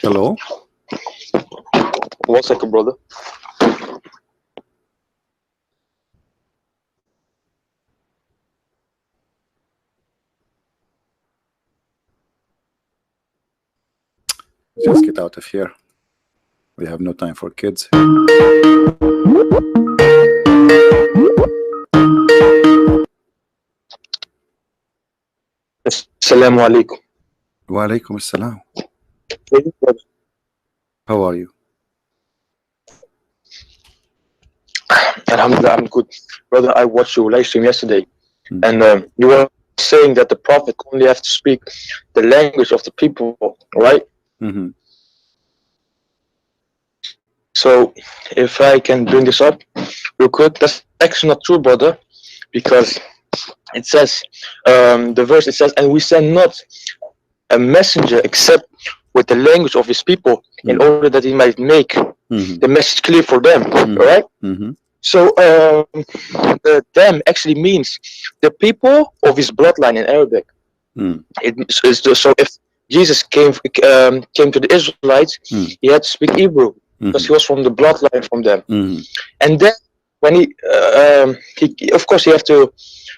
Hello. 1 second, brother. Just get out of here. We have no time for kids. Assalamu alaikum. Wa alaikum assalam. How are you? Alhamdulillah, I'm good. Brother, I watched your live stream yesterday, and you were saying that the Prophet only have to speak the language of the people, right? Mm-hmm. So, if I can bring this up real quick, that's actually not true, brother, because it says, the verse, it says, and we send not a messenger except with the language of his people in order that he might make the message clear for them, right? So them actually means the people of his bloodline in Arabic. So if Jesus came to the Israelites, he had to speak Hebrew because he was from the bloodline from them. And then when he of course he have to,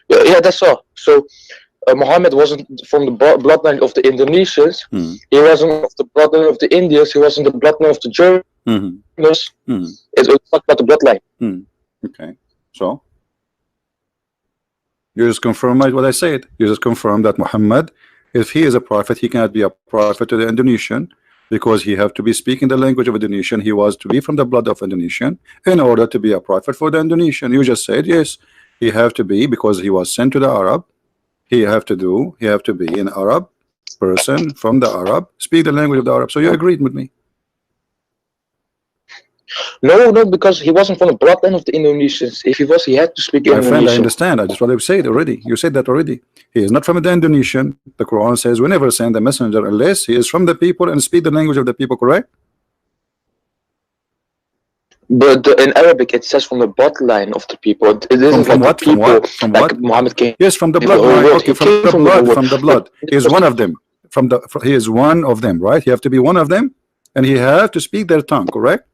yeah, that's all. So Muhammad wasn't from the bloodline of the Indonesians. He wasn't of the bloodline of the Indians. He wasn't the bloodline of the Germans. It's not about the bloodline. Okay, so you just confirm what I said. You just confirm that Muhammad, if he is a prophet, he cannot be a prophet to the Indonesian because he have to be speaking the language of Indonesian. He was to be from the blood of Indonesian in order to be a prophet for the Indonesian. You just said yes, he have to be because he was sent to the Arab. He have to be an Arab person from the Arab, speak the language of the Arab. So you agreed with me. No, because he wasn't from the bloodline of the Indonesians. If he was, he had to speak Indonesian. My friend, I understand. I just what I've said already. You said that already. He is not from the Indonesian. The Quran says we never send a messenger unless he is from the people and speak the language of the people, correct? But in Arabic, it says from the bloodline of the people. It isn't from like what? the people, From what? From like what? Muhammad came. Yes, from the bloodline. Okay, from the blood. From the blood. He is one of them. He is one of them, right? You have to be one of them, and he have to speak their tongue, correct?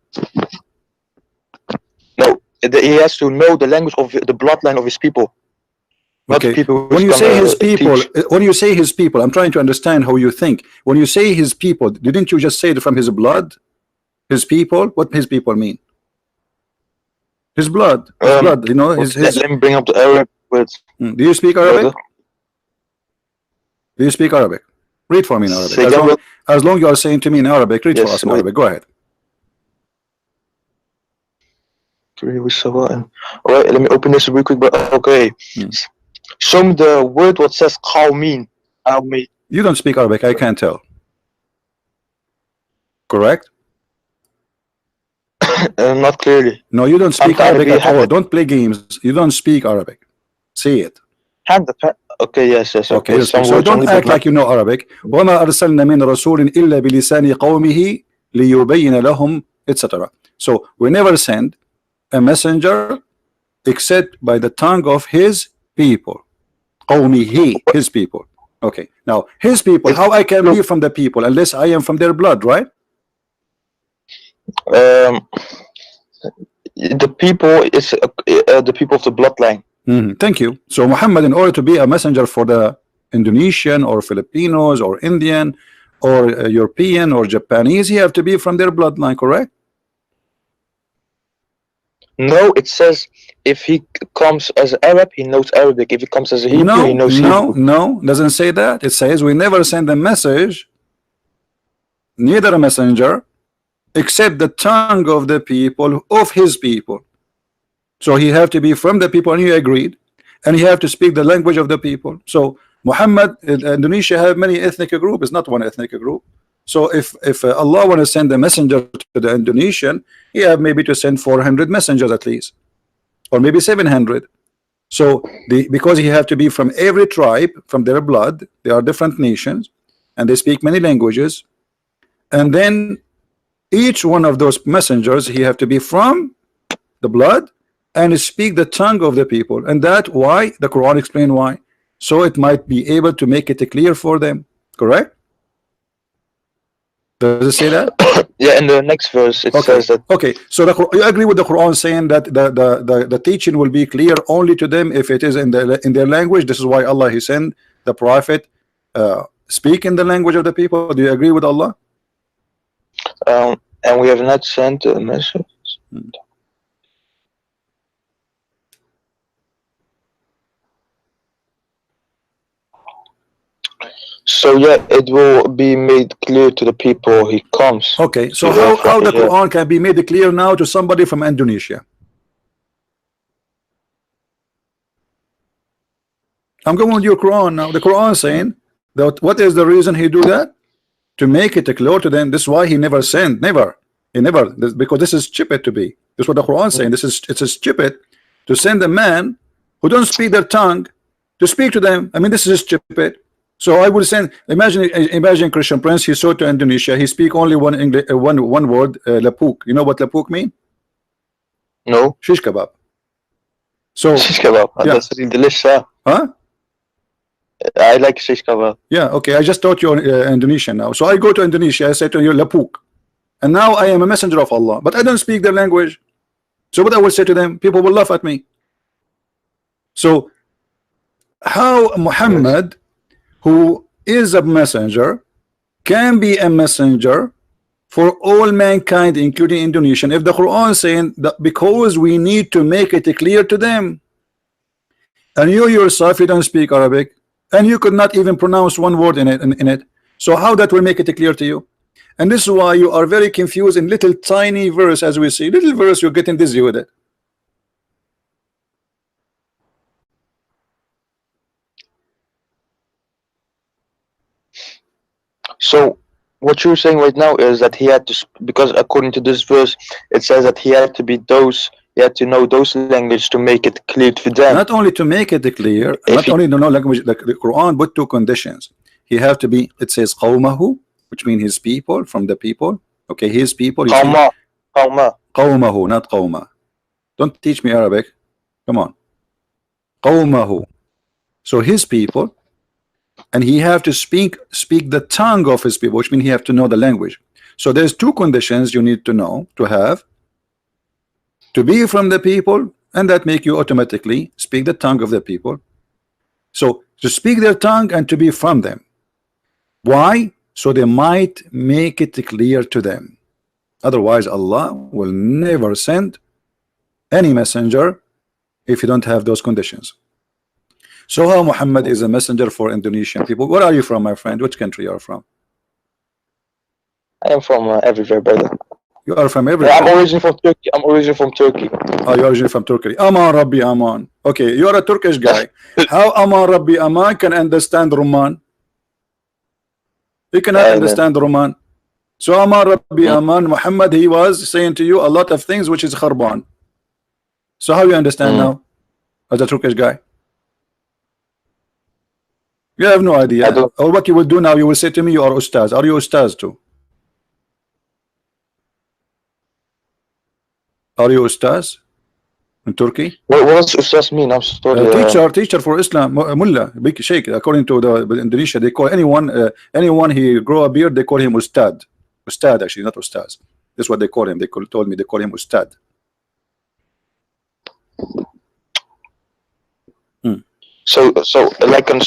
No, he has to know the language of the bloodline of his people. Okay. When you say his people, I'm trying to understand how you think. When you say his people, didn't you just say it from his blood? His people? What his people mean? His blood. His blood. You know. Let me bring up the Arabic words. Do you speak Arabic? Do you speak Arabic? Read for me in Arabic. As long you are saying to me in Arabic, read for us in Arabic. Go ahead. Alright, let me open this real quick. But okay, show me the word what says qawmin. You don't speak Arabic, I can't tell. Correct? Not clearly. No, you don't speak Arabic at all. Don't play games. You don't speak Arabic. Say it. Okay, yes. Okay, so don't act like you know Arabic. وَمَا أَرْسَلْنَا مِنْ رَسُولٍ إِلَّا بِلِسَانِ قَوْمِهِ لِيُبَيِّنَ لَهُمْ etc. So we never send a messenger except by the tongue of his people. قَوْمِهِ, his people. Okay, now his people, how I can be from the people unless I am from their blood, right? The people is the people of the bloodline. Thank you. So Muhammad, in order to be a messenger for the Indonesian or Filipinos or Indian or European or Japanese, he have to be from their bloodline, correct? No, it says if he comes as Arab, he knows Arabic. If he comes as a Hebrew, he knows Hebrew. No, doesn't say that. It says we never send a message, neither a messenger, except the tongue of the people of his people. So he have to be from the people, and he agreed, and he have to speak the language of the people. So Muhammad, Indonesia have many ethnic groups. It's not one ethnic group. So if Allah want to send a messenger to the Indonesian, he have maybe to send 400 messengers at least, or maybe 700. So because he have to be from every tribe, from their blood, they are different nations, and they speak many languages, and then each one of those messengers, he have to be from the blood and speak the tongue of the people, and that why the Quran explain why, so it might be able to make it clear for them, correct? Does it say that? Yeah, in the next verse it says that. Okay, so you agree with the Quran saying that the teaching will be clear only to them if it is in their language. This is why Allah He sent the prophet speak in the language of the people. Do you agree with Allah? And we have not sent a message. So yeah, it will be made clear to the people he comes. Okay, so how the Quran can be made clear now to somebody from Indonesia? I'm going with your Quran now. The Quran saying that what is the reason he do that? To make it clear to them. This is why he never sent, because this is stupid to be. This is what the Quran saying. It's a stupid to send a man who don't speak their tongue to speak to them. I mean, this is stupid. So I will send. Imagine Christian Prince. He saw to Indonesia. He speak only one English, one word, lapuk. You know what lapuk mean? No. Shish kebab. So shish kebab. Yeah. That's really delicious. Huh? I like shish kebab. Yeah. Okay. I just taught you Indonesian now. So I go to Indonesia. I say to you lapuk, and now I am a messenger of Allah, but I don't speak their language. So what I will say to them, people will laugh at me. So how Muhammad, who is a messenger, can be a messenger for all mankind, including Indonesian, if the Quran is saying that because we need to make it clear to them, and you yourself, you don't speak Arabic, and you could not even pronounce one word in it. So how that will make it clear to you? And this is why you are very confused in little tiny verse, as we see little verse, you're getting dizzy with it. So what you're saying right now is that he had to, because according to this verse, it says that he had to know those language to make it clear to them. Not only to make it clear, not only to know language, like the Quran put two conditions. He have to be, it says qawmahu, which means his people, from the people. Okay, his people. Qawma. Qawmahu, not qawma. Don't teach me Arabic. Come on. Qawmahu. So his people, and he have to speak the tongue of his people, which means he have to know the language. So there's two conditions you need to know, to have, to be from the people, and that make you automatically speak the tongue of the people. So to speak their tongue and to be from them. Why? So they might make it clear to them. Otherwise Allah will never send any messenger if you don't have those conditions. So how Muhammad is a messenger for Indonesian people? Where are you from, my friend? Which country you are from? I am from everywhere, brother. You are from everywhere. Yeah, I'm originally from Turkey. I'm originally from Turkey. Oh, you're originally from Turkey. Aman Rabbi Aman. Okay, you are a Turkish guy. How Aman Rabbi Aman can understand Roman? He cannot understand Roman. So Aman Rabbi Aman, Muhammad, he was saying to you a lot of things which is kharban. So how you understand now as a Turkish guy? You have no idea. Or what you will do now, you will say to me, you are ustaz. Are you ustaz too? Are you ustaz in Turkey? What does ustaz mean? I'm sorry. Teacher for Islam, mullah, big sheikh. According to the Indonesia, they call anyone he grow a beard, they call him ustad. Ustad, actually, not ustaz. That's what they call him. They told me they call him ustad. So like a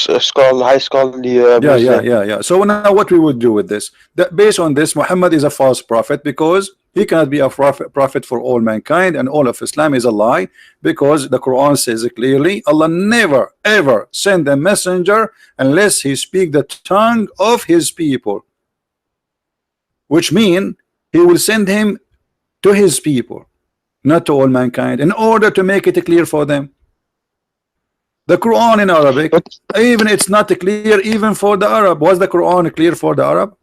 high scholarly. Yeah. So now what we would do with this? That based on this, Muhammad is a false prophet because he cannot be a prophet for all mankind, and all of Islam is a lie, because the Quran says clearly Allah never ever send a messenger unless he speak the tongue of his people, which mean he will send him to his people, not to all mankind, in order to make it clear for them. The Quran in Arabic, even it's not clear even for the Arab. Was the Quran clear for the Arab?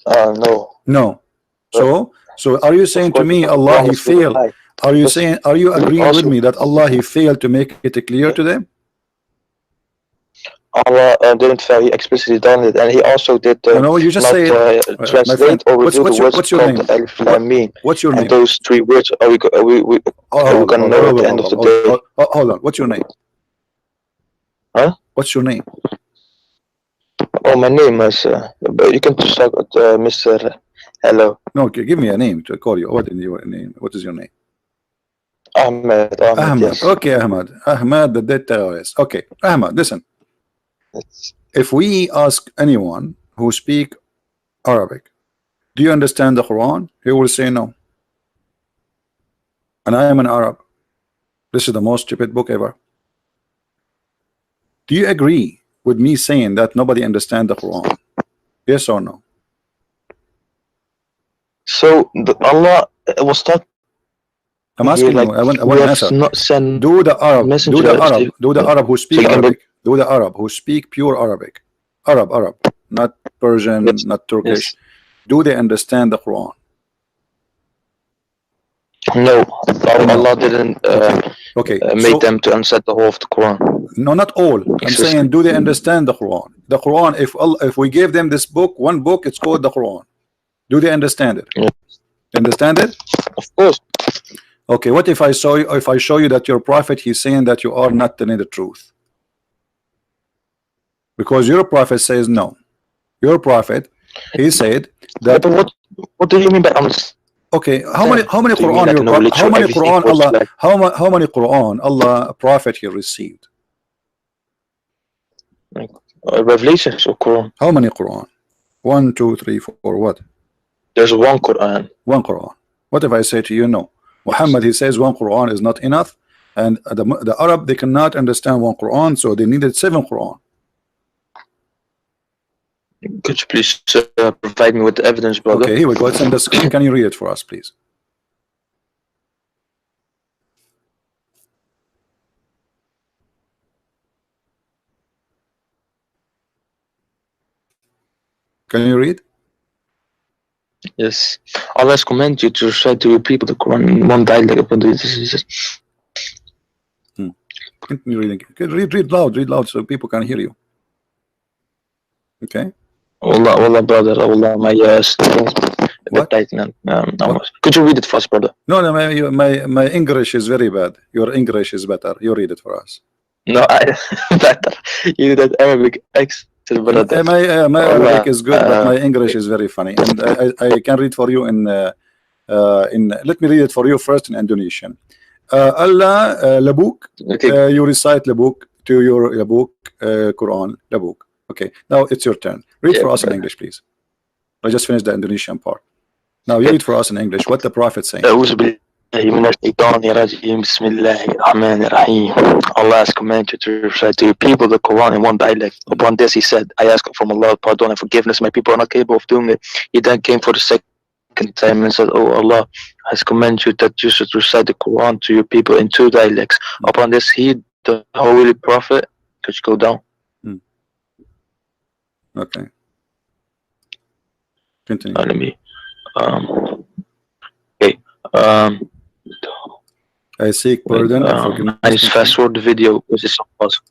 No. No. So are you saying to me Allah he failed? Are you agreeing with me that Allah he failed to make it clear to them? Allah didn't fail, he explicitly done it, and he also did no, you just say translate or reveal the words what's your name? Alif Lam Mim. What's your name? And those three words are we gonna know at the end of the day. Hold on, what's your name? Huh? What's your name? Oh, my name is. But you can just talk with Mr. Hello. No, okay, give me a name to call you. What is your name? What is your name? Ahmed. Ahmad. Yes. Okay, Ahmad. Ahmad, the dead terrorist. Okay, Ahmad, listen. It's- If we ask anyone who speak Arabic, do you understand the Quran? He will say no. And I am an Arab. This is the most stupid book ever. Do you agree with me saying that nobody understands the Quran? Yes or no? So Allah was talking I'm here asking like you. I want we an have answer. not sent Do the Arab, messenger. do the Arab who So speak you can Arabic, do the Arab who speak pure Arabic, Arab, not Persian, yes, not Turkish. yes. Do they understand the Quran? No, No. Allah didn't Okay. make So them to unset the whole of the Quran. no, not all. I'm It's just- saying, do they understand the Quran? The Quran, if we give them this book, one book, it's called the Quran. Do they understand it? Yeah. Understand it? Of course. Okay. What if I show you that your prophet, he's saying that you are not telling the truth? Because your prophet says no. Your prophet, he said Yeah, that. but what do you mean by understand? Okay, how many Do you mean Quran like your knowledge how or many everything Quran was Allah like- how many Quran Allah prophet he received? Revelations or Quran? How many Quran? 1, 2, 3, 4. What? There's one Quran. One Quran. What if I say to you no? Muhammad, he says one Quran is not enough, and the Arab, they cannot understand one Quran, so they needed 7 Quran. Could you please provide me with the evidence, brother? Okay, here we go. It's on the screen. Can you read it for us, please? Can you read? Yes. Allah has commanded you to recite to your people the Quran in one dialect. Continue reading. Okay, read loud so people can hear you. Okay. Wallah, brother. Wallah, my What? Could you read it for us, brother? No, my English is very bad. Your English is better. You read it for us. No, better. You that Arabic accent, brother. My Arabic is good, but my English is very funny, and I can read for you in. Let me read it for you first in Indonesian. Allah labuk. Okay. You recite labuk to your labuk Quran labuk. Okay, now it's your turn. Read for us in English, please. I just finished the Indonesian part. Now you read for us in English what the Prophet saying. Allah has commanded you to recite to your people the Quran in one dialect. Upon this, he said, I ask from Allah pardon and forgiveness. My people are not capable of doing it. He then came for the second time and said, Oh, Allah has commanded you that you should recite the Quran to your people in 2 dialects. Upon this, he, the Holy Prophet, could you go down? Okay. Continue. Let me. Okay. I seek pardon and forgiveness. I just fast forward the video because it's on pause.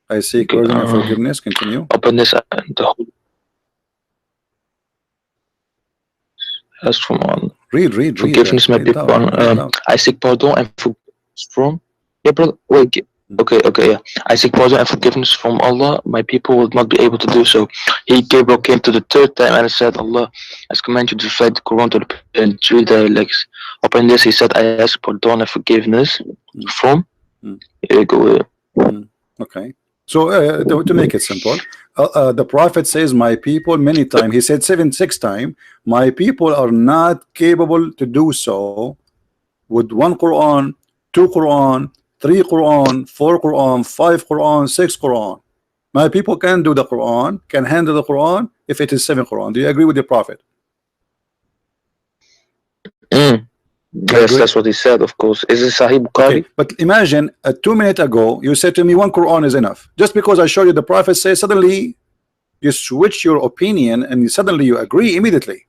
I seek pardon and forgiveness. Continue. Upon this, the whole. As from on. Read. Forgiveness, my people. I seek pardon and forgiveness from. Yeah, brother. Wait. Okay, yeah. I seek pardon and forgiveness from Allah. My people will not be able to do so. Gabriel came to the 3rd time and said, Allah has commanded you to recite the Quran to the in 3 dialects. Upon this, he said, I ask pardon and forgiveness from. Here you go. Okay. So to make it simple, the Prophet says, my people, many times. He said 6 times, my people are not capable to do so with 1 Quran, 2 Quran, 3 Quran, 4 Quran, 5 Quran, 6 Quran. My people can do the Quran, can handle the Quran if it is 7 Quran. Do you agree with the Prophet? Yes, that's what he said, of course. Is it Sahih Bukhari? Okay, but imagine 2 minutes ago you said to me 1 Quran is enough. Just because I showed you the Prophet says, suddenly you switch your opinion and suddenly you agree immediately.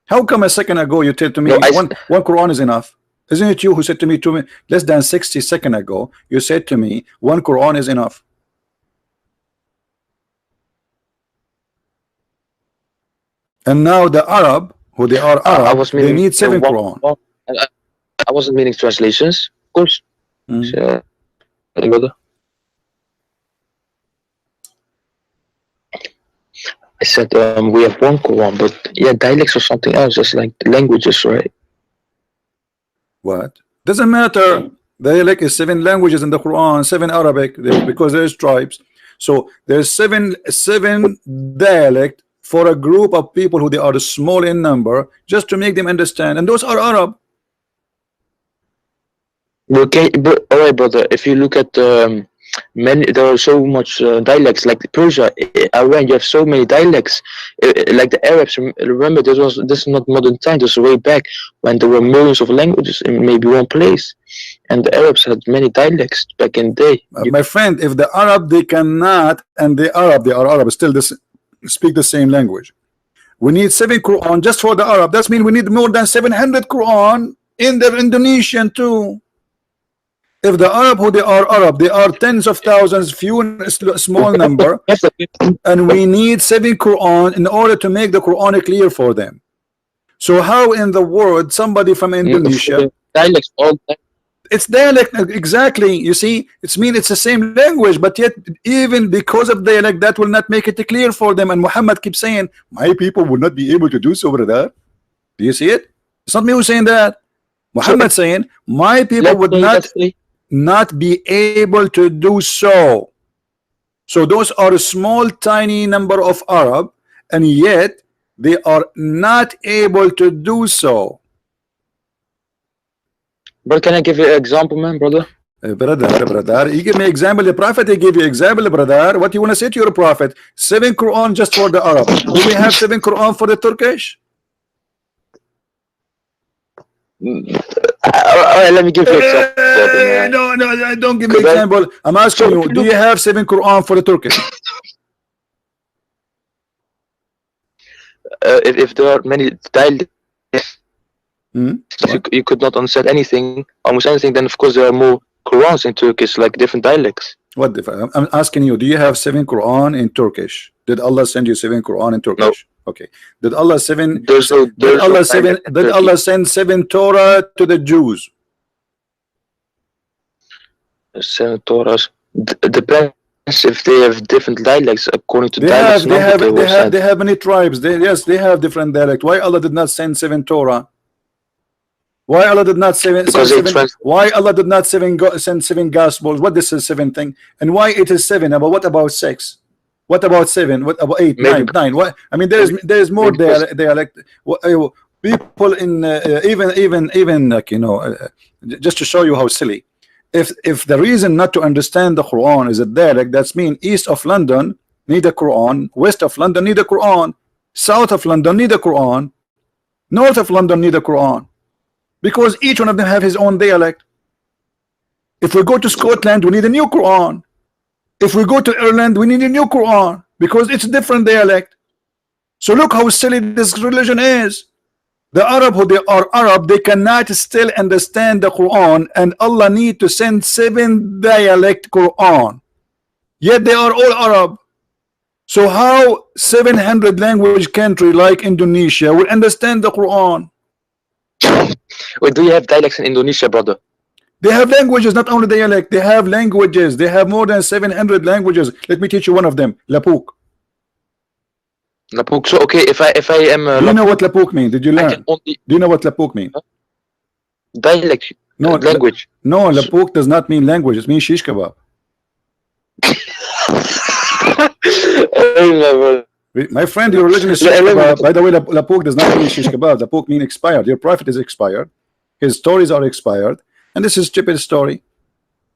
How come a second ago you told to me one Quran is enough? Isn't it you who said to me less than 60 seconds ago, you said to me 1 Quran is enough? And now the Arab, who they are Arab, they need 7 Quran. I wasn't meaning translations, of course. I said we have one Quran, but yeah, dialects or something else. Just like languages, right? What? Doesn't matter. Dialect is 7 languages in the Quran, 7 Arabic, because there's tribes. So there's seven dialect for a group of people who they are small in number, just to make them understand, and those are Arab. Okay, but all right, brother. If you look at many, there are so much dialects. Like Persia, Iran, you have so many dialects. Like the Arabs. Remember, this is not modern time. This is way back when there were millions of languages in maybe one place, and the Arabs had many dialects back in the day. My friend, if the Arab they cannot, and they are Arab, still speak the same language. We need 7 Quran just for the Arab. That means we need more than 700 Quran in the Indonesian too. If the Arab who they are Arab, they are tens of thousands, few small number, and we need 7 Quran in order to make the Quran clear for them. So how in the world somebody from Indonesia, dialects all it's dialect exactly, you see, it's the same language, but yet even because of dialect that will not make it clear for them. And Muhammad keeps saying my people will not be able to do so over there. Do you see it? It's not me who's saying that. Muhammad saying my people would not be able to do so. So those are a small tiny number of Arab, and yet they are not able to do so. But can I give you an example, man, brother? Brother, you give me example. The prophet, he gave you example, brother. What you want to say to your prophet? 7 Quran just for the Arab. Do we have 7 Quran for the Turkish? Let me give you an example. No, don't give me example. I'm asking you, do you have 7 Quran for the Turkish? If there are many dialects, you could not understand anything, almost anything, then of course there are more Qurans in Turkish, like different dialects. What different? I'm asking you, do you have 7 Quran in Turkish? Did Allah send you 7 Quran in Turkish? No. Okay. Did Allah send 7 Torah to the Jews? 7 Torahs depends if they have different dialects according to they have many tribes. Yes, they have different dialect. Why Allah did not send 7 Torah? Why Allah did not send 7? Why Allah did not send 7 gospels? What this is 7 thing? And why it is 7? But what about 6? What about 7? What about 8, 9? What? I mean, there's more dialect. People in even like, you know, just to show you how silly. If the reason not to understand the Quran is a dialect, that's mean east of London need a Quran, west of London need a Quran, south of London need a Quran, north of London need a Quran, because each one of them have his own dialect. If we go to Scotland, we need a new Quran. If we go to Ireland, we need a new Quran because it's a different dialect. So look how silly this religion is. The Arab who they are Arab, they cannot still understand the Quran, and Allah need to send 7 dialect Quran. Yet they are all Arab. So how 700 language country like Indonesia will understand the Quran? Wait, do you have dialects in Indonesia, brother? They have languages, not only dialect. They have languages. They have more than 700 languages. Let me teach you one of them. Lapuk. Lapuk. So okay, if I am. Do you know what Lapuk means? Did you learn? Do you know what Lapuk means? Dialect. No, language. No, Lapuk does not mean language. It means shish kebab. My friend, your religion is shish kebab. By the way, Lapuk does not mean shish kebab. Lapuk means expired. Your prophet is expired. His stories are expired. And this is stupid story.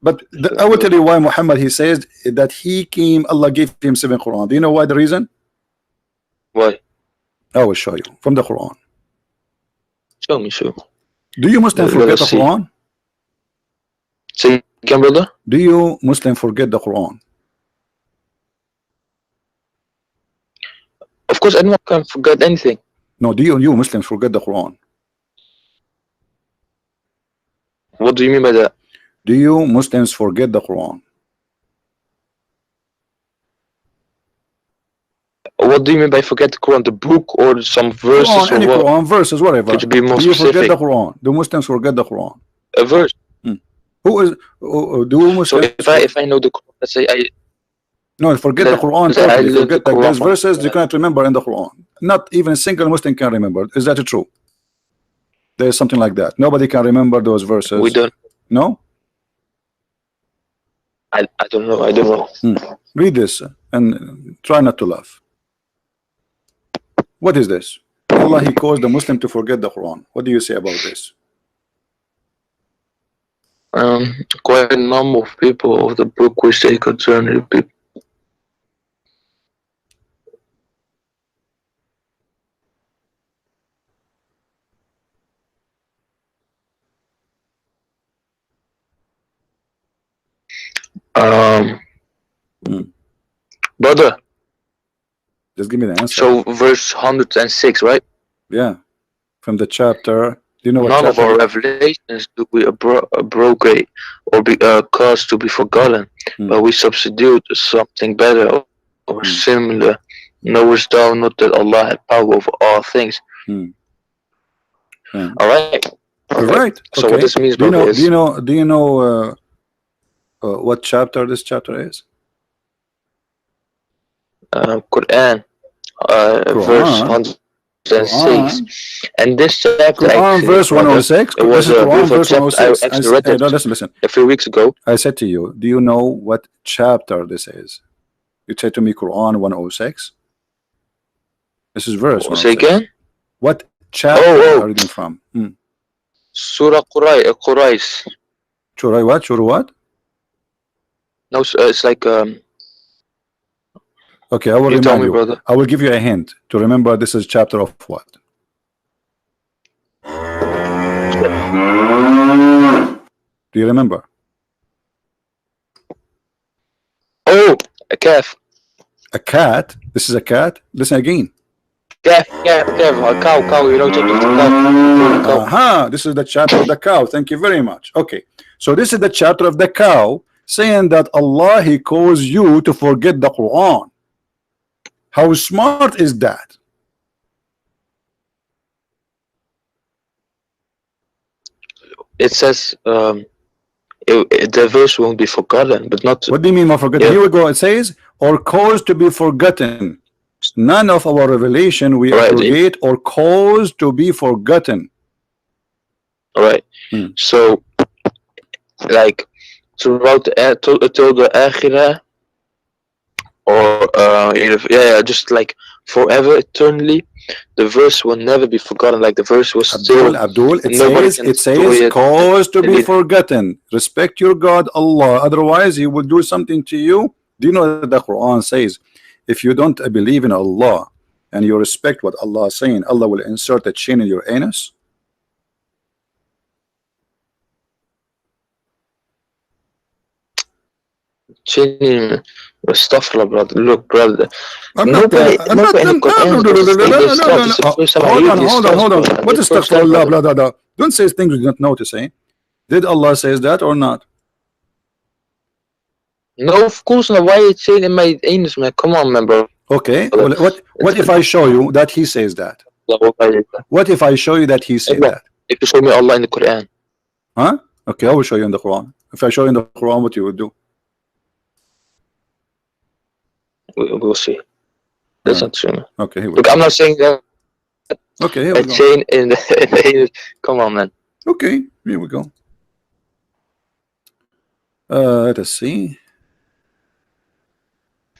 But I will tell you why Muhammad, he says that he came, Allah gave him 7 Quran. Do you know why the reason? Why? I will show you from the Quran. Show me, show. Do you Muslim forget the Quran? Say again, brother? Do you Muslim forget the Quran? Of course, anyone can forget anything. No, do you Muslims forget the Quran? What do you mean by that? Do you Muslims forget the Quran? What do you mean by forget the Quran? The book or some verses? Quran, any Quran, verses, whatever. Could you be more do you specific? forget the Quran? Do Muslims forget the Quran? A verse. Who is? Do Muslims? So if I know the Quran, let's say No, forget the Quran I totally. learned Forget the that there's Quran. verses you cannot remember in the Quran. Not even a single Muslim can remember. Is that true? There's something like that. Nobody can remember those verses. We don't. No? I don't know. I don't know. Read this and try not to laugh. What is this? Allah, He caused the Muslim to forget the Quran. What do you say about this? Quite a number of people of the book which they concerning people. Brother, Just give me the answer. so verse 106, right? Yeah. From the chapter. Do you know what None of chapter? our revelations do we abrogate or be caused to be forgotten, but we substitute something better or similar. Knowest thou not that Allah had power over all things? All right. All right. So Okay. what this means, Do you know? brother, is Do you know what chapter this chapter is? Quran, verse 106. And this chapter, Quran actually, verse brother, 106. it was This is a Quran beautiful verse chapter. I 106. actually read it Listen. a few weeks ago. I said to you, do you know what chapter this is? You said to me Quran 106. This is verse 106. Say again? What chapter are you reading from? Surah Quraysh. Surah what? Surah what? No, it's like Okay, I will you tell remind me, you. brother. I will give you a hint to remember. This is chapter of what? Do you remember? Oh, a calf. A cat. This is a cat. Listen again. Calf, a cow, you know, chapter of the cow. Aha, this is the chapter of the cow. Thank you very much. Okay, so this is the chapter of the cow, saying that Allah, He calls you to forget the Quran. How smart is that? It says the verse won't be forgotten, but not. What do you mean by forgotten? Yeah. Here we go. It says, or cause to be forgotten. None of our revelation we Right. abrogate or cause to be forgotten. All right. So, like throughout till the akhirah, or just like forever, eternally, the verse will never be forgotten. Like the verse was still. Abdul, it nobody says, can destroy it. cause to be Delete. forgotten. Respect your God, Allah. Otherwise, He will do something to you. Do you know that the Quran says, if you don't believe in Allah and you respect what Allah is saying, Allah will insert a chain in your anus? Changing stuff, brother. Look, brother. I'm not. Hold on. What is astaghfirullah, blah, blah, blah. Don't say things you don't notice, eh? Did Allah says that or not? No, of course not. Why are you saying in my anus, man? Come on, man, bro. Okay. Well, what if I show you that He says that? What if I show you that He said that? If you show me Allah in the Quran. Huh? Okay, I will show you in the Quran. If I show you in the Quran, what you would do? We'll see. That's not true. Okay, here we Look, go. I'm not saying that. Okay, here we A go. chain in the anus. Come on, man. Okay, here we go. Let us see.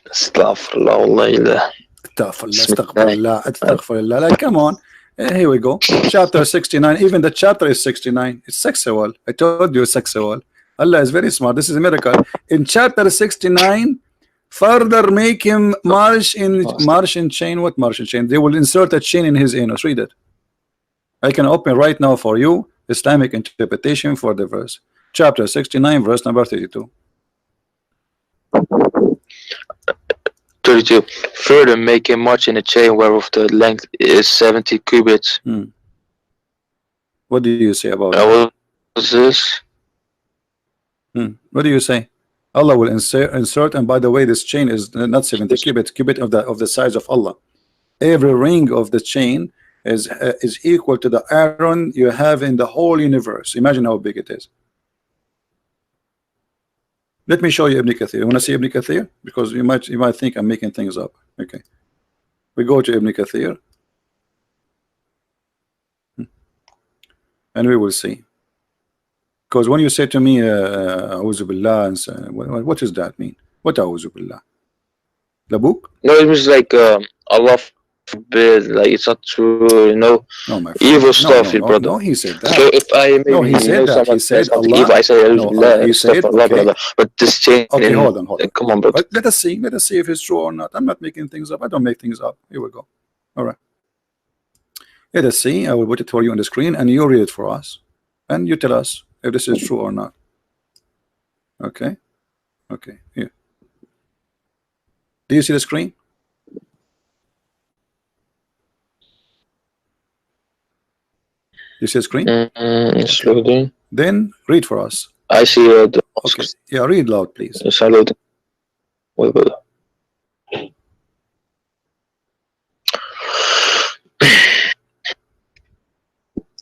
Astaghfirullah. Astaghfirullah. Like, come on. Here we go. Chapter 69. Even the chapter is 69. It's sexual. I told you it's sexual. Allah is very smart. This is a miracle. In chapter 69, further make him march in chain. What march in chain? They will insert a chain in his anus. Read it. I can open right now for you Islamic interpretation for the verse. Chapter 69, verse number 32. 32. Further, make a march in a chain whereof the length is 70 cubits. What do you say about What that? was this? What do you say? Allah will insert, and by the way, this chain is not 70 cubits, cubit of the size of Allah. Every ring of the chain is equal to the iron you have in the whole universe. Imagine how big it is. Let me show you Ibn Kathir. You want to see Ibn Kathir? Because you might think I'm making things up. Okay. We go to Ibn Kathir. And we will see. Because when you say to me, A'udhu Billah, and so, what does that mean? What A'udhu Billah? The book? No, it was like Allah forbid, like it's not true, you know. No, my friend. Evil stuff, no, brother. no, he said that. So if I maybe No, he said that. someone He said says something Allah. evil, I say No, Allah, he said, Allah, okay. but this chain. Okay, hold on. Come on, brother. But let us see if it's true or not. I'm not making things up. I don't make things up. Here we go. All right. Let us see. I will put it for you on the screen, and you read it for us, and you tell us if this is true or not. Okay. Okay. Here. Do you see the screen? You see the screen? It's loading. Then read for us. I see the Okay. Yeah, read loud, please. It's loading. Wait, brother.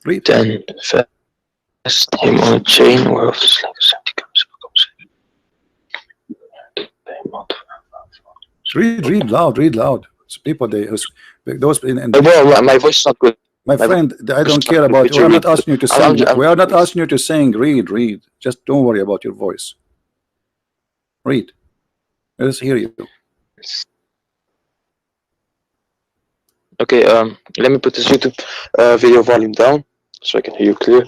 Read. Then fast him on a chain whereof the slave is empty Read loud. So people, those in well, my voice is not good. my friend, I don't care about. We are not asking you to sing. We are not asking you to sing. Read. Just don't worry about your voice. Read. Let us hear you. Okay, let me put this YouTube video volume down so I can hear you clear.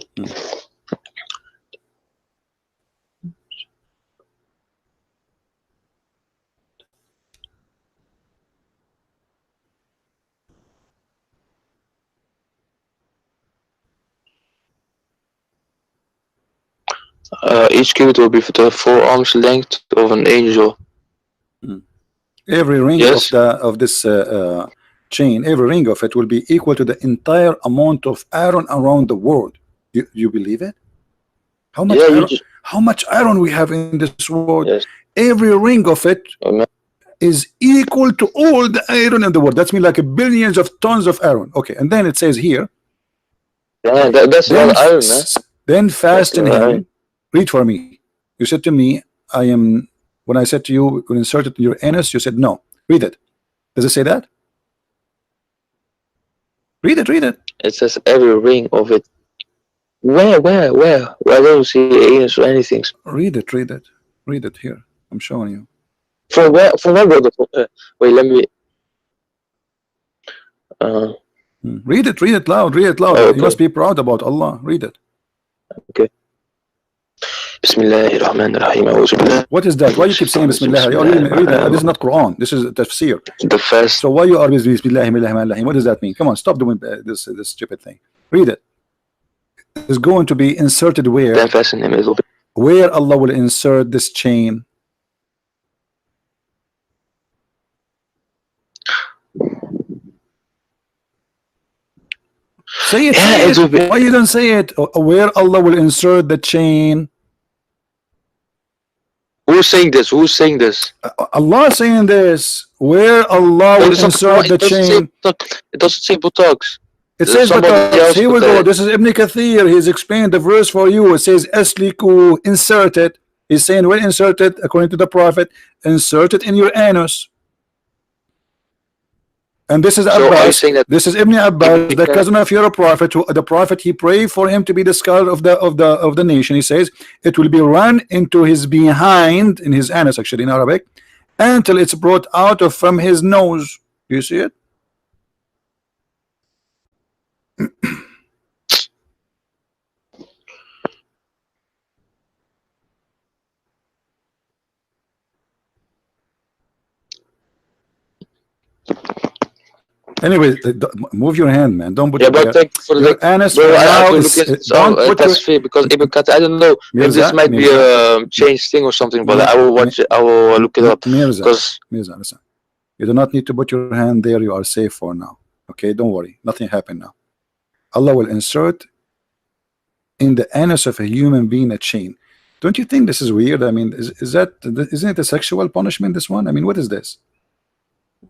Each cubit will be for the 4 arms length of an angel. Every ring Yes. of this chain, every ring of it will be equal to the entire amount of iron around the world. You believe it? How much? Yeah, iron, how much iron we have in this world? Yes. Every ring of it is equal to all the iron in the world. That's mean like billions of tons of iron. Okay, and then it says here. Yeah, that's Then, not iron, man. then fasten That's him. iron. Read for me. You said to me, I am. When I said to you, we'll insert it in your anus, you said no. Read it. Does it say that? Read it. It says every ring of it. Where? I don't see anus or anything. Read it. Read it here. I'm showing you. From where, brother? Wait, let me. Read it loud. Okay. You must be proud about Allah. Read it. Okay. Bismillahirrahmanirrahim. What is that? Why you keep saying Bismillah? Read that. This is not Quran. This is tafsir. The first. So why you are with Bismillah? What does that mean? Come on, stop doing this stupid thing. Read it. It's going to be inserted where? Then fasten him a little bit. Where Allah will insert this chain. Say it. Yeah, Say it will it. be. Why you don't say it? Where Allah will insert the chain. Who's saying this? Allah saying this. Where Allah will insert the chain. It doesn't say buttocks. It says Somebody buttocks. else Here we put go. that. This is Ibn Kathir. He's explained the verse for you. It says Asliku, insert it. He's saying well, insert it according to the Prophet. Insert it in your anus. And this is So are you Abbas. saying that This is Ibn Abbas, the cousin of your prophet. The prophet, he prayed for him to be the scholar of the nation. He says it will be run into his behind, in his anus actually in Arabic, until it's brought out of from his nose. Do you see it? Anyway, move your hand, man. Don't put yeah, it but there. thank you for the Your anus bro, I now have to is look at it. don't put your That's fair because Ibn Kathir, I don't know if Mirza, this might be Mirza. a changed thing or something, but I will watch it. I will look it up Mirza, because listen. You do not need to put your hand there. You are safe for now. Okay, don't worry. Nothing happened now. Allah will insert in the anus of a human being a chain. Don't you think this is weird? I mean, isn't it a sexual punishment? This one. I mean, what is this?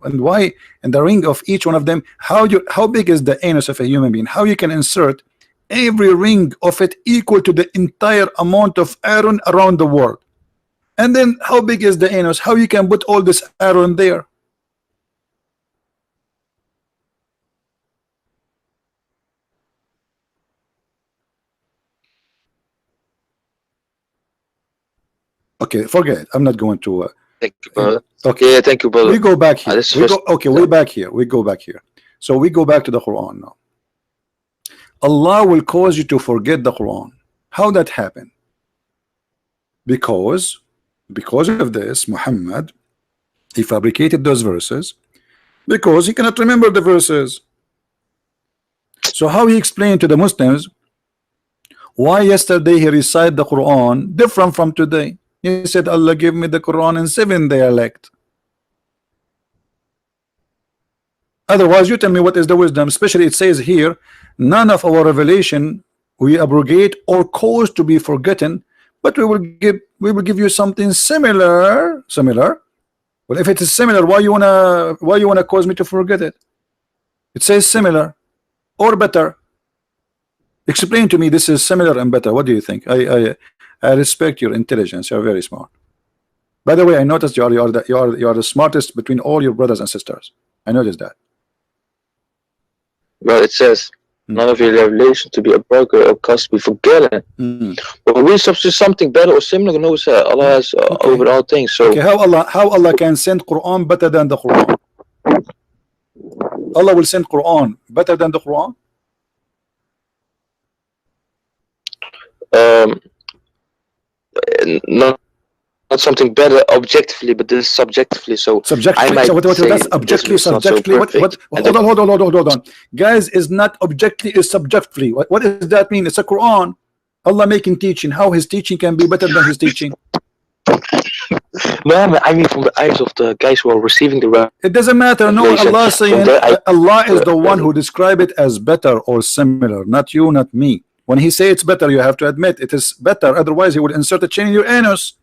And why? And the ring of each one of them. How big is the anus of a human being? How you can insert every ring of it equal to the entire amount of iron around the world? And then how big is the anus? How you can put all this arrow in there? Okay, forget it. I'm not going to. Thank you, brother. Okay, Yeah, thank you, brother. we go back here. this We first- go, okay, we're back here. We go back here. So we go back to the Quran now. Allah will cause you to forget the Quran. How that happen? Because of this, Muhammad, he fabricated those verses because he cannot remember the verses. So how he explained to the Muslims why yesterday he recited the Quran different from today? He said, Allah give me the Quran in 7 dialect. Otherwise, you tell me what is the wisdom. Especially it says here, none of our revelation we abrogate or cause to be forgotten, but we will give you something similar. Well, if it is similar, why you wanna cause me to forget it? It says similar or better. Explain to me this is similar and better. What do you think? I respect your intelligence. You're very smart. By the way, I noticed you are the smartest between all your brothers and sisters. I noticed that. Well, it says none of your revelation to be a broker or cause to be forgotten. But we substitute something better or similar. No, Allah has over all things. So okay, how Allah can send Quran better than the Quran? Allah will send Quran better than the Quran? Not something better objectively, but this is subjectively. So Subjectively. I might So what say that's this objectively, is not so subjectively. perfect. Hold on. Guys, is not objectively, is subjectively. What does that mean? It's a Quran. Allah making teaching. How his teaching can be better than his teaching? No, I mean from the eyes of the guys who are receiving the It doesn't matter. No, revelation. Allah saying Allah is the one who describe it as better or similar, not you, not me. When he say it's better, you have to admit it is better. Otherwise, he would insert a chain in your anus.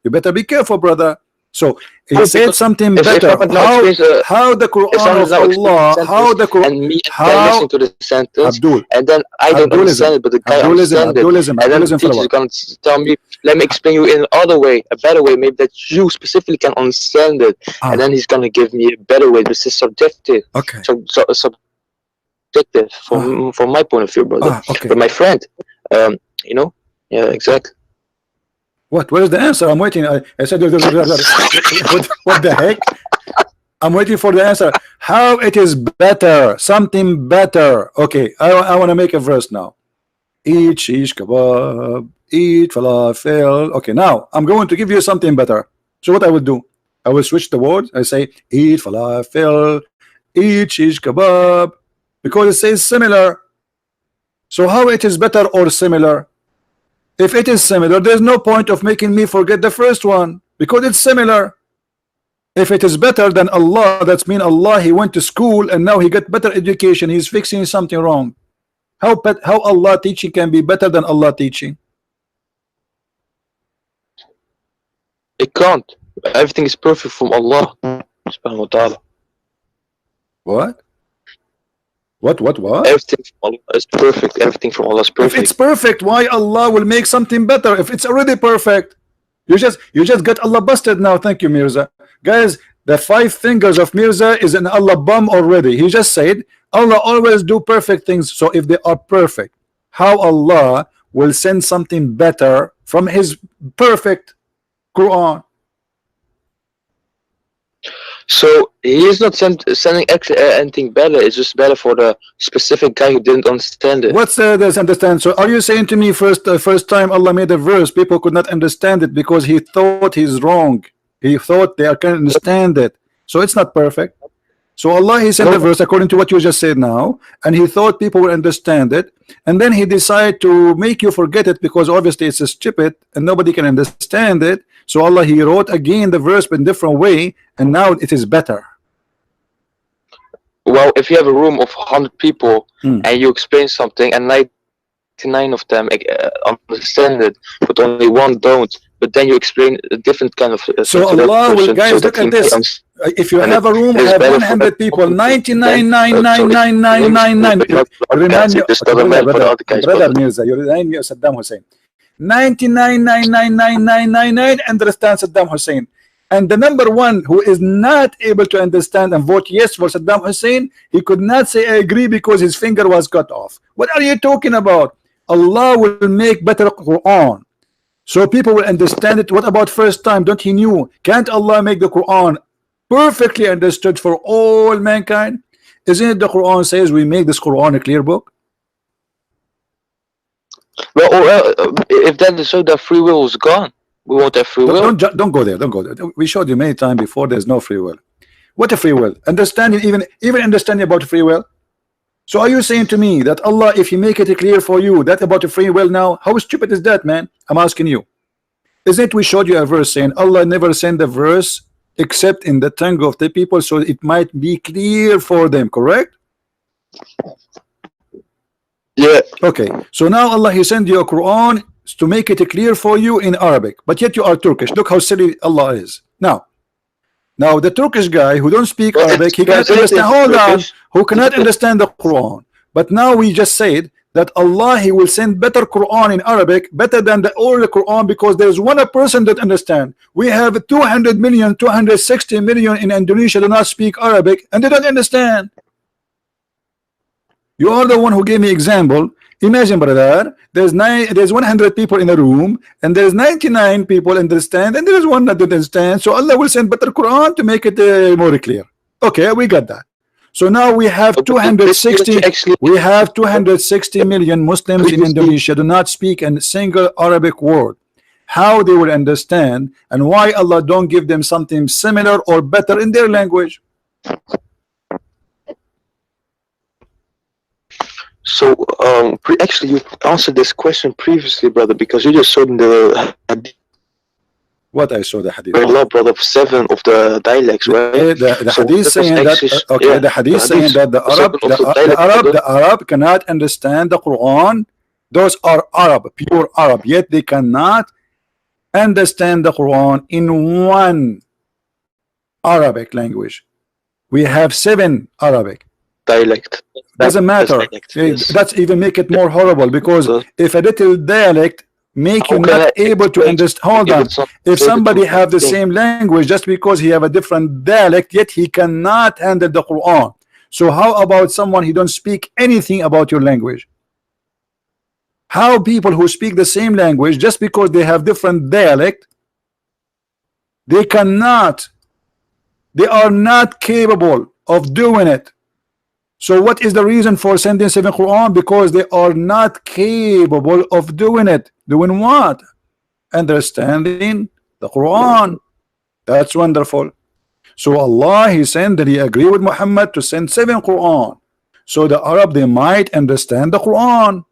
You better be careful, brother. So he said something better. How the Quran of Allah? How the Quran? And me how listen to the sentence, Abdul? and then I don't understand it, but the guy understands it. And then the teacher is going to tell me, let me explain you in another way, a better way, maybe that you specifically can understand it. And then he's going to give me a better way. This is subjective. Okay. So subjective from my point of view, brother. Okay. But my friend, you know, yeah, exactly. What? Where is the answer? I'm waiting. I said, what the heck? I'm waiting for the answer. How it is better? Something better. Okay, I want to make a verse now. Eat shish kebab, eat falafel. Okay, now I'm going to give you something better. So what I will do? I will switch the words. I say eat falafel, eat shish kebab, because it says similar. So how it is better or similar? If it is similar, there's no point of making me forget the first one because it's similar. If it is better than Allah, that's mean Allah he went to school and now he got better education. He's fixing something wrong. How Allah teaching can be better than Allah teaching? It can't. Everything is perfect from Allah subhanahu wa ta'ala. What? What? Everything from Allah is perfect. Everything from Allah is perfect. If it's perfect, why Allah will make something better? If it's already perfect, you just got Allah busted now. Thank you, Mirza. Guys, the 5 fingers of Mirza is an Allah bum already. He just said Allah always do perfect things. So if they are perfect, how Allah will send something better from his perfect Quran? So he is not sending anything better. It's just better for the specific guy who didn't understand it. What's this understand? So are you saying to me first time Allah made a verse, people could not understand it because he thought he's wrong. He thought they can understand it. So it's not perfect. So Allah he sent the verse according to what you just said now, and he thought people would understand it, and then he decided to make you forget it because obviously it's stupid and nobody can understand it. So Allah he wrote again the verse in different way, and now it is better. Well, if you have a room of 100 people and you explain something and 99 of them understand it, but only one don't, but then you explain a different kind of so Allah will, guys, look at this. If you have a room have 100 people, 99,999,999. Brother Mirza, you remind me of Saddam Hussein. 99.99999 understand Saddam Hussein. And the number one who is not able to understand and vote yes for Saddam Hussein, he could not say I agree because his finger was cut off. What are you talking about? Allah will make better Quran, so people will understand it. What about first time? Don't he knew? Can't Allah make the Quran perfectly understood for all mankind? Isn't it the Quran says we make this Quran a clear book? Well, if that is so, that free will is gone. We won't have free will. Don't go there. Don't go there. We showed you many times before. There's no free will. What a free will? Understanding, even understanding about free will. So are you saying to me that Allah, if He make it clear for you, that about the free will now? How stupid is that, man? I'm asking you. Isn't it we showed you a verse saying Allah never sent a verse except in the tongue of the people, so it might be clear for them, correct? Yeah. Okay. So now Allah He sent you a Quran to make it clear for you in Arabic, but yet you are Turkish. Look how silly Allah is. Now the Turkish guy who don't speak Arabic, he cannot understand. Hold on, who cannot understand the Quran. But now we just said that Allah He will send better Quran in Arabic, better than the old Quran, because there is one person that understand. We have 200 million, 260 million in Indonesia do not speak Arabic, and they don't understand. You are the one who gave me example. Imagine, brother, there's 100 people in a room, and there's 99 people understand, and there is one that doesn't understand. So Allah will send better Quran to make it more clear. Okay, we got that. So now we have 260. We have 260 million Muslims in Indonesia do not speak a single Arabic word. How they will understand, and why Allah don't give them something similar or better in their language? So, actually, you answered this question previously, brother, because you just showed in the hadith. What I saw the hadith. Very low, brother, 7 of the dialects, right? The So hadith that was saying that. actually- Okay, yeah, the hadith the saying hadith, that the Arab cannot understand the Quran. Those are Arab, pure Arab. Yet they cannot understand the Quran in one Arabic language. We have 7 Arabic. dialect. Doesn't That's matter. dialect, yes. That's even make it more horrible, because if a little dialect make you How can not I able to explain understand. Hold if on. it's not If related somebody to have the thing? same language, just because he have a different dialect, yet he cannot handle the Quran. So how about someone he don't speak anything about your language? How people who speak the same language, just because they have different dialect, they cannot, they are not capable of doing it. So what is the reason for sending 7 Quran? Because they are not capable of doing it. Doing what? Understanding the Quran. That's wonderful. So Allah He sent that He agreed with Muhammad to send 7 Quran, so the Arab they might understand the Quran.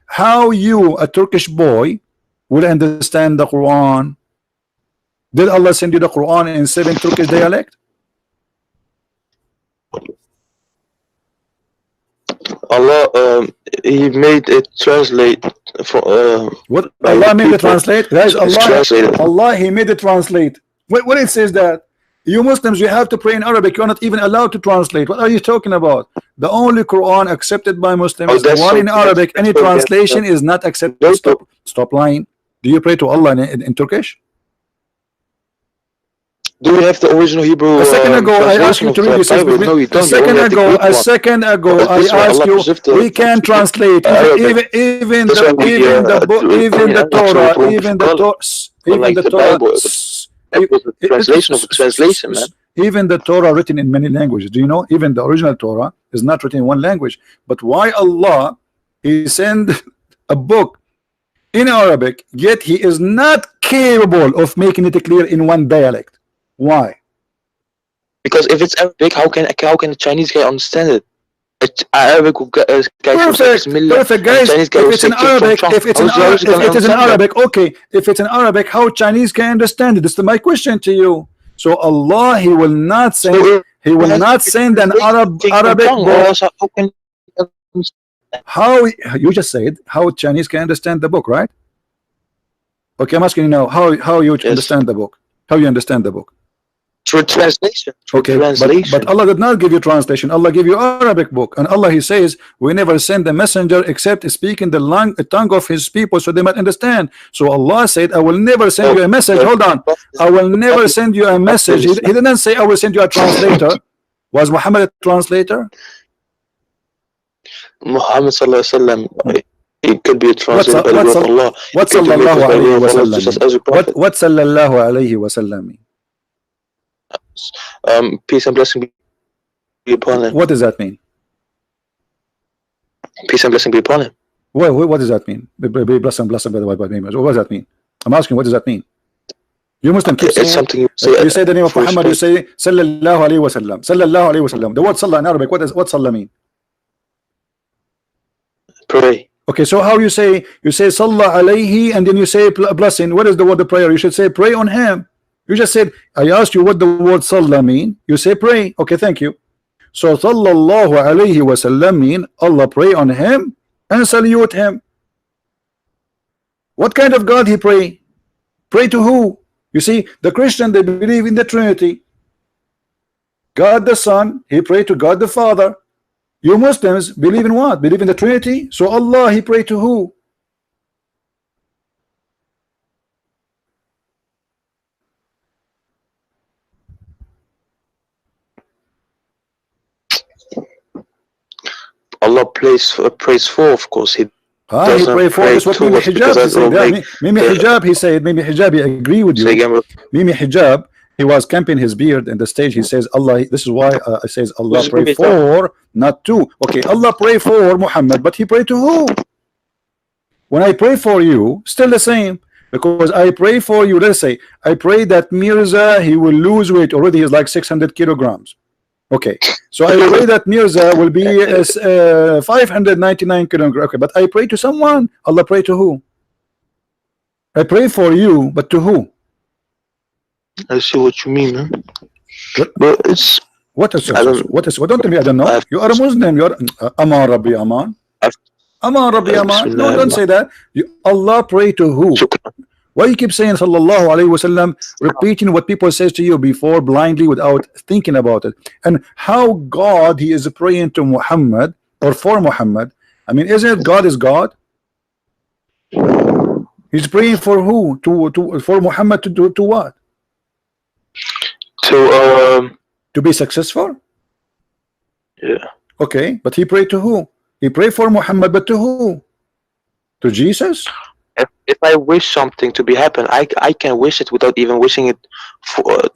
How you, a Turkish boy, will understand the Quran? Did Allah send you the Quran in 7 Turkish dialect? Allah, He made it translate for. What by Allah the made it people. translate, guys. It's translated. Allah He made it translate. When it says that you Muslims you have to pray in Arabic, you are not even allowed to translate. What are you talking about? The only Quran accepted by Muslims is the that's one so- in Arabic. Any that's so- translation is not accepted. That's so- Stop lying. Do you pray to Allah in Turkish? Do we have the original Hebrew? A second ago, I asked translation you to of read the this. Bible? No, you don't. You only have the Greek A one. second ago, But I this one, asked Allah you. preserved the- We can translate Arabic. even That's why we, even the book, do it even in the Arabic, so Torah, it won't even be the colored. Torah, even like the the Torah. Bible, That was the translation of the translation, man. Even the Torah written in many languages. Do you know? Even the original Torah is not written in one language. But why Allah He send a book in Arabic, yet He is not capable of making it clear in one dialect? Why? Because if it's Arabic, how can a Chinese guy understand it? Arabic guy from 6 million. Perfect, guys. Chinese guy If who it's in came from Arabic, Trump. if it's in How is he gonna understand that? Arabic, okay. If it's in Arabic, how Chinese can understand it? This is my question to you. So Allah He will not send. So He will not send an Arabic tongue, or book. else how can How you just said how Chinese can understand the book, right? Okay, I'm asking you now how you Yes. understand the book. How you understand the book? Through translation. Through Okay, translation. but Allah did not give you translation. Allah gave you Arabic book, and Allah He says we never send a messenger except speaking the tongue of His people so they might understand. So Allah said, I will never send you a message. Hold on, I will never send you a message. He didn't say I will send you a translator. Was Muhammad a translator? Muhammad sallallahu alaihi wasallam, it could be translated by the word of Allah. What sallallahu alayhi wa sallam? What sallallahu alayhi wa sallam mean? Peace and blessing be upon him. What does that mean? Peace and blessing be upon him. What does that mean? Be blessed and blessed by the name. What does that mean? I'm asking, what does that mean? You Muslim keep saying, it's something you say the name of Muhammad, you say sallallahu alayhi wa sallam. Sallallahu alayhi wa sallam. The word sallah in Arabic, what sallah mean? Pray. Okay, so how you say sallah alayhi and then you say blessing. What is the word of prayer? You should say pray on him. You just said, I asked you what the word sallah mean. You say pray. Okay, thank you. So sallallahu alayhi wa sallam mean Allah pray on him and salute him. What kind of God he pray? Pray to who? You see, the Christian, they believe in the Trinity. God the Son, he pray to God the Father. You Muslims believe in what? Believe in the Trinity. So Allah, he pray to who? Allah prays for, of course. He he pray for. That's what Mimi Hijab said. Mimi Hijab, he said, Mimi Hijab, he agree with you. Mimi Hijab, he was camping his beard in the stage. He says, Allah, this is why I says Allah pray for, not to. Okay, Allah pray for Muhammad, but he pray to who? When I pray for you, still the same. Because I pray for you, let's say, I pray that Mirza, he will lose weight. Already he's like 600 kilograms. Okay, so I pray that Mirza will be 599 kilograms. Okay, but I pray to someone. Allah pray to who? I pray for you, but to who? I see what you mean, man. But it's what is what is what? Don't tell me I don't know. You are a Muslim. You are Aman Rabbi Aman. Aman Rabbi Aman. No, don't say that. Allah pray to who? Why you keep saying sallallahu alayhi wasallam, repeating what people says to you before blindly without thinking about it? And how God he is praying to Muhammad or for Muhammad? I mean, isn't it God is God? He's praying for who? For Muhammad to do what? To be successful? Yeah. Okay, but he prayed to who? He prayed for Muhammad, but to who? To Jesus? If I wish something to be happen, I can wish it without even wishing it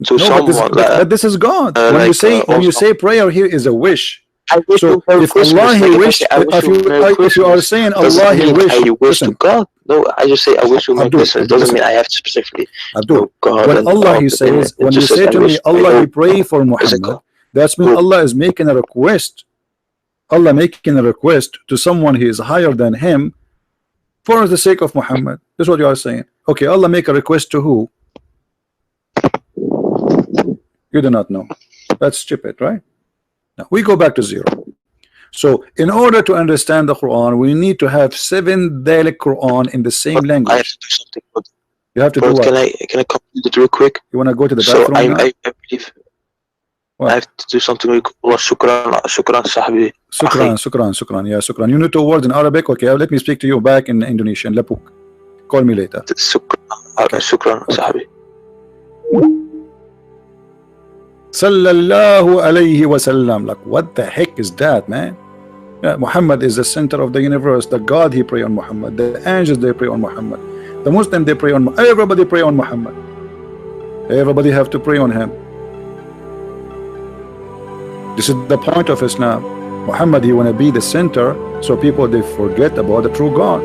to someone. But this is God. When you say prayer here is a wish. I wish so if Allah he wish, if you are saying Allah he wish, I wish to God. No, I just say I wish you Merry Christmas. It doesn't mean I have to specifically. God when Allah he says, when you say to me Allah he pray for Muhammad, that's mean Allah is making a request. Allah making a request to someone he is higher than him for the sake of Muhammad. That's what you are saying. Okay, Allah make a request to who? You do not know. That's stupid, right? Now we go back to zero. So in order to understand the Quran, we need to have 7 dialect Quran in the same language. I have to do something. You have to do what? Can I complete it real quick? You want to go to the bathroom? So I believe what? I have to do something real quick. Shukran, sahbi. Shukran. Yeah, shukran. You know 2 words in Arabic. Okay, let me speak to you back in Indonesian. Lapuk. Call me later. Shukran, sahbi. Sallallahu alayhi wa sallam. Like, what the heck is that, man? Yeah, Muhammad is the center of the universe. The God he pray on Muhammad. The angels they pray on Muhammad. The Muslim they pray on. Everybody pray on Muhammad. Everybody have to pray on him. This is the point of Islam. Muhammad he want to be the center, so people they forget about the true God.